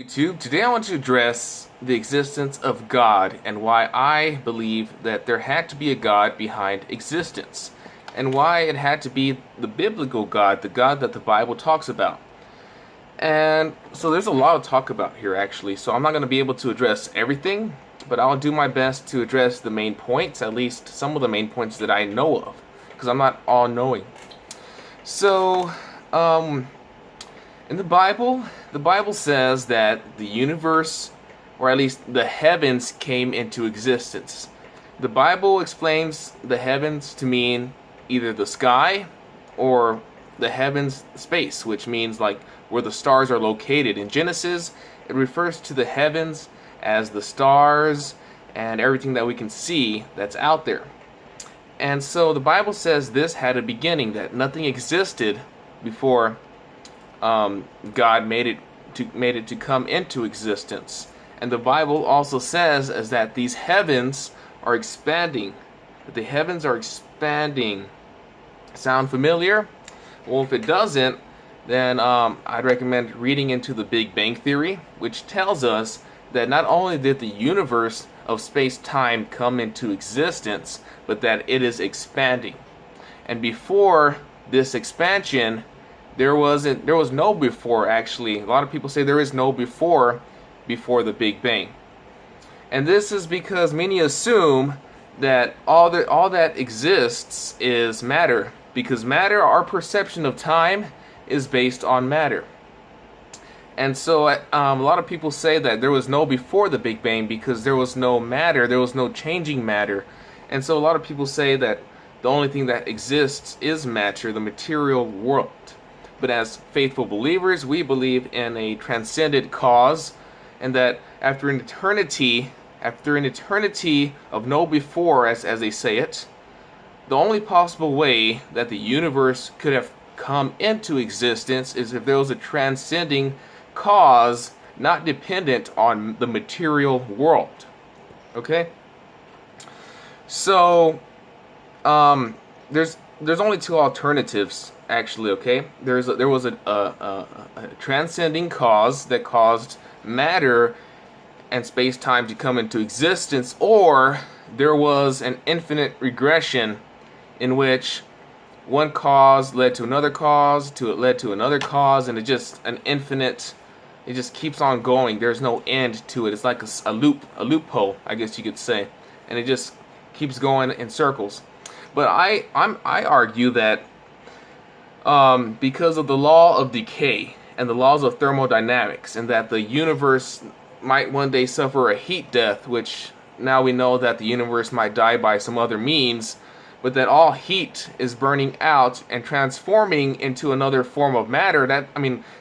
YouTube. Today I want to address the existence of God and why I believe that there had to be a God behind existence and why it had to be the biblical God, the God that the Bible talks about. And so there's a lot to talk about here actually, so I'm not going to be able to address everything, but I'll do my best to address the main points, at least some of the main points that I know of, because I'm not all-knowing. So, in the Bible says that the universe, or at least the heavens, came into existence. The Bible explains the heavens to mean either the sky or the heavens space, which means like where the stars are located. In Genesis, it refers to the heavens as the stars and everything that we can see that's out there. And so the Bible says this had a beginning, that nothing existed before God made it to come into existence. And the Bible also says is that these heavens are expanding. That the heavens are expanding. Sound familiar? Well, if it doesn't, then I'd recommend reading into the Big Bang Theory, which tells us that not only did the universe of space-time come into existence, but that it is expanding. And before this expansion, there was no before. Actually, a lot of people say there is no before the Big Bang, and this is because many assume that all that exists is matter, because matter, our perception of time, is based on matter. And so a lot of people say that there was no before the Big Bang because there was no matter, there was no changing matter, and so a lot of people say that the only thing that exists is matter, the material world. But as faithful believers, we believe in a transcendent cause, and that after an eternity of no before, as they say it, the only possible way that the universe could have come into existence is if there was a transcending cause not dependent on the material world. Okay? So, there's only two alternatives, actually. Okay, there was a transcending cause that caused matter and space-time to come into existence, or there was an infinite regression in which one cause led to another cause, led to another cause, and it just keeps on going. There's no end to it. It's like a loophole, I guess you could say, and it just keeps going in circles. But I argue that because of the law of decay and the laws of thermodynamics, and that the universe might one day suffer a heat death, which now we know that the universe might die by some other means, but that all heat is burning out and transforming into another form of matter.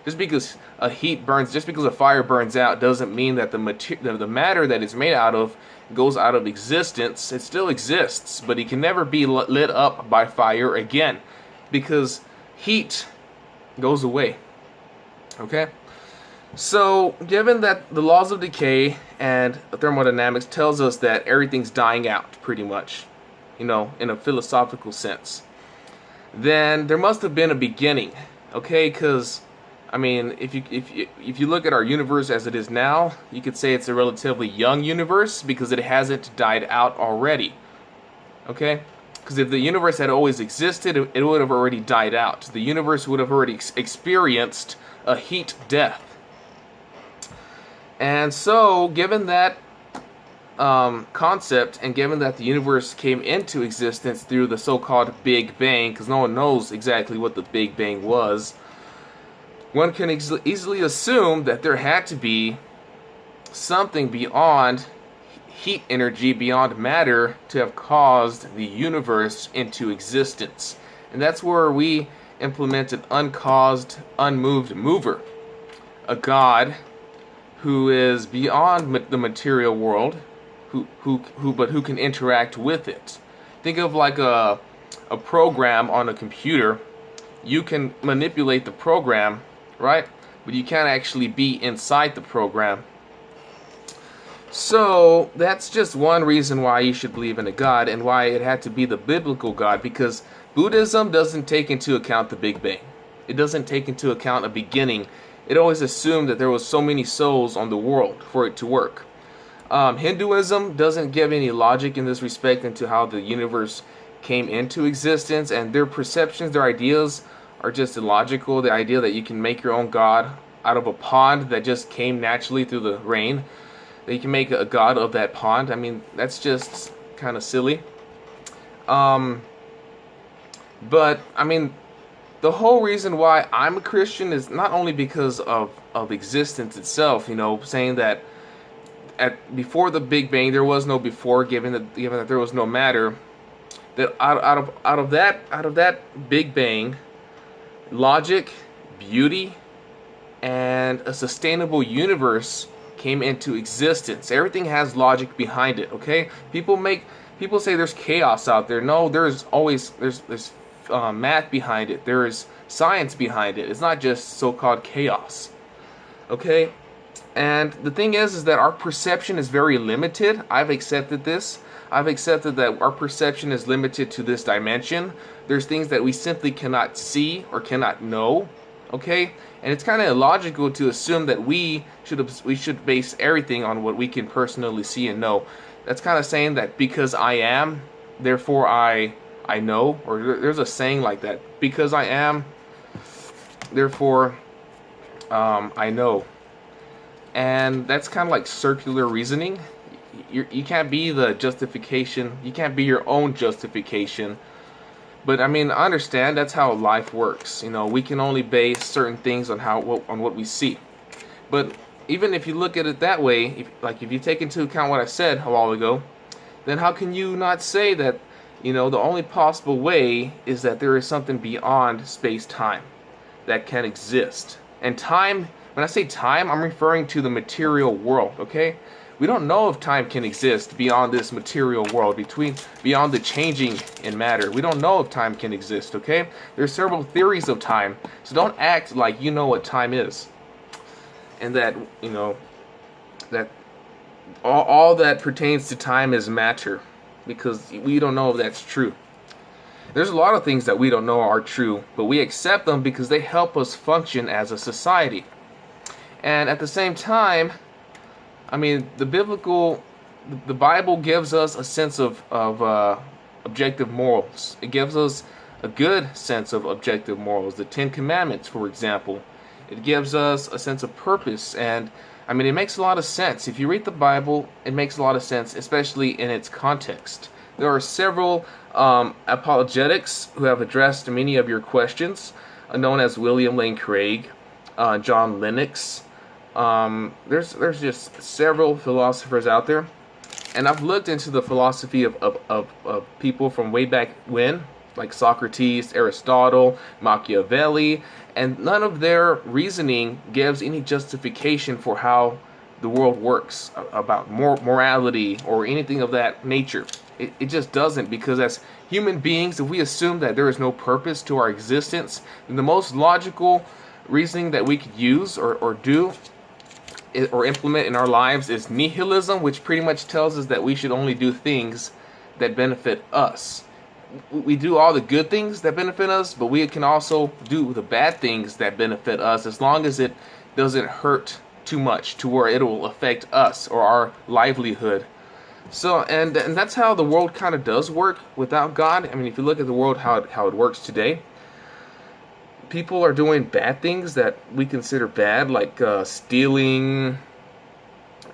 Just because a fire burns out doesn't mean that the matter that it's made out of goes out of existence. It still exists, but it can never be lit up by fire again, because heat goes away. Okay? So, given that the laws of decay and thermodynamics tells us that everything's dying out, pretty much, in a philosophical sense, then there must have been a beginning. Okay? Because if you look at our universe as it is now, you could say it's a relatively young universe because it hasn't died out already. Okay? Because if the universe had always existed, it would have already died out. The universe would have already experienced a heat death. And so, given that concept, and given that the universe came into existence through the so-called Big Bang, because no one knows exactly what the Big Bang was, one can easily assume that there had to be something beyond heat energy, beyond matter, to have caused the universe into existence. And that's where we implement an uncaused, unmoved mover, a God who is beyond the material world, but who can interact with it. Think of like a program on a computer. You can manipulate the program, right? But you can't actually be inside the program. So that's just one reason why you should believe in a God, and why it had to be the biblical God, because Buddhism doesn't take into account the Big Bang. It doesn't take into account a beginning. it always assumed that there was so many souls on the world for it to work. Hinduism doesn't give any logic in this respect into how the universe came into existence, and their perceptions, their ideas are just illogical. The idea that you can make your own god out of a pond that just came naturally through the rain, that you can make a god of that pond, I mean, that's just kind of silly. But I mean, the whole reason why I'm a Christian is not only because of existence itself, you know, saying that before the Big Bang there was no before, given that there was no matter, that out of that Big Bang, logic, beauty, and a sustainable universe came into existence. Everything has logic behind it. Okay, people say there's chaos out there. No, there's math behind it. There is science behind it. It's not just so-called chaos. Okay, and the thing is that our perception is very limited. I've accepted this. I've accepted that our perception is limited to this dimension. There's things that we simply cannot see or cannot know. Okay, and it's kind of illogical to assume that we should base everything on what we can personally see and know. That's kind of saying that because I am, therefore I know, or there's a saying like that. Because I am, therefore I know. And that's kind of like circular reasoning. You can't be the justification. You can't be your own justification. But I mean, I understand that's how life works. You know, we can only base certain things on what we see. But even if you look at it that way, if you take into account what I said a while ago, then how can you not say that, you know, the only possible way is that there is something beyond space-time that can exist? And time, when I say time, I'm referring to the material world, okay? We don't know if time can exist beyond this material world, beyond the changing in matter. We don't know if time can exist, okay? There's several theories of time, so don't act like you know what time is. And that, you know, that all that pertains to time is matter, because we don't know if that's true. There's a lot of things that we don't know are true, but we accept them because they help us function as a society. And at the same time, I mean, the Bible gives us a sense of objective morals. It gives us a good sense of objective morals. The Ten Commandments, for example. It gives us a sense of purpose. And, I mean, it makes a lot of sense. If you read the Bible, it makes a lot of sense, especially in its context. There are several apologetics who have addressed many of your questions, known as William Lane Craig, John Lennox. There's just several philosophers out there, and I've looked into the philosophy of people from way back when, like Socrates, Aristotle, Machiavelli, and none of their reasoning gives any justification for how the world works, about morality or anything of that nature. It just doesn't, because as human beings, if we assume that there is no purpose to our existence, then the most logical reasoning that we could use or do or implement in our lives is nihilism, which pretty much tells us that we should only do things that benefit us. We do all the good things that benefit us, but we can also do the bad things that benefit us, as long as it doesn't hurt too much to where it will affect us or our livelihood. So, and that's how the world kind of does work without God. I mean, if you look at the world, how it works today, people are doing bad things that we consider bad, like stealing,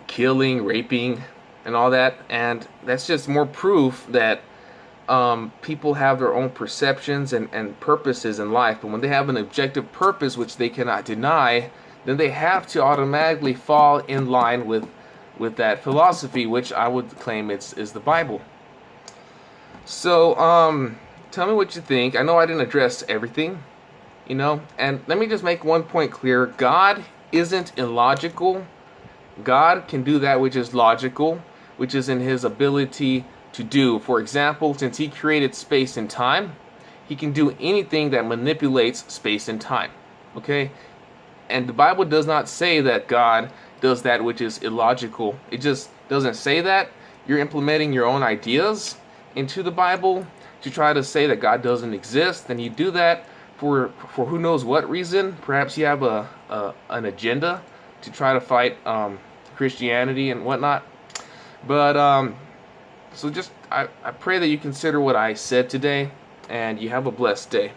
killing, raping, and all that. And that's just more proof that people have their own perceptions and purposes in life. But when they have an objective purpose, which they cannot deny, then they have to automatically fall in line with that philosophy, which I would claim is the Bible. So, tell me what you think. I know I didn't address everything, you know, and let me just make one point clear. God isn't illogical. God can do that which is logical, which is in his ability to do. For example, since he created space and time, he can do anything that manipulates space and time. Okay? And the Bible does not say that God does that which is illogical. It just doesn't say that. You're implementing your own ideas into the Bible to try to say that God doesn't exist. And you do that for who knows what reason. Perhaps you have a an agenda to try to fight Christianity and whatnot. But so just I pray that you consider what I said today, and you have a blessed day.